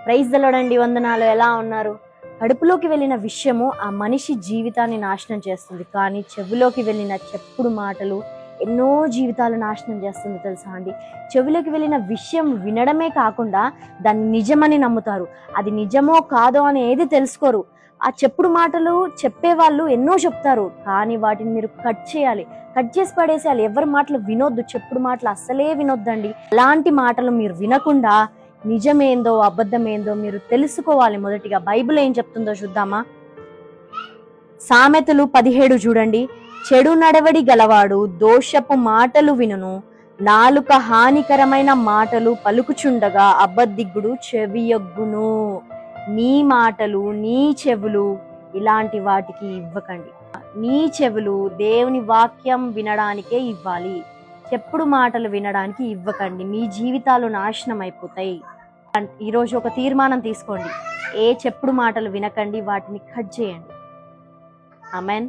Praise the lord అండి, వందనాలు. ఎలా ఉన్నారు? కడుపులోకి వెళ్ళిన విషయము ఆ మనిషి జీవితాన్ని నాశనం చేస్తుంది, కానీ చెవిలోకి వెళ్ళిన చెప్పుడు మాటలు ఎన్నో జీవితాలు నాశనం చేస్తుంది తెలుసా అండి. చెవిలోకి వెళ్ళిన విషయం వినడమే కాకుండా దాన్ని నిజమని నమ్ముతారు. అది నిజమో కాదో అని ఏది తెలుసుకోరు. ఆ చెప్పుడు మాటలు చెప్పేవాళ్ళు ఎన్నో చెప్తారు, కానీ వాటిని మీరు కట్ చేయాలి, కట్ చేసి పడేసేయాలి. ఎవరి మాటలు వినొద్దు, చెప్పుడు మాటలు అస్సలే వినొద్దండి. అలాంటి మాటలు మీరు వినకుండా నిజమేందో అబద్ధమేందో మీరు తెలుసుకోవాలి. మొదటిగా బైబిల్ ఏం చెప్తుందో చూద్దామా? సామెతలు 17 చూడండి. చెడు నడవడి గలవాడు దోషపు మాటలు వినును, నాలుక హానికరమైన మాటలు పలుకుచుండగా అబద్ధికుడు చెవియొగ్గును. నీ మాటలు, నీ చెవులు ఇలాంటి వాటికి ఇవ్వకండి. నీ చెవులు దేవుని వాక్యం వినడానికే ఇవ్వాలి, చెప్పుడు మాటలు వినడానికి ఇవ్వకండి. మీ జీవితాలు నాశనం అయిపోతాయి. ఈరోజు ఒక తీర్మానం తీసుకోండి, ఏ చెప్పుడు మాటలు వినకండి, వాటిని కట్ చేయండి. ఆమేన్.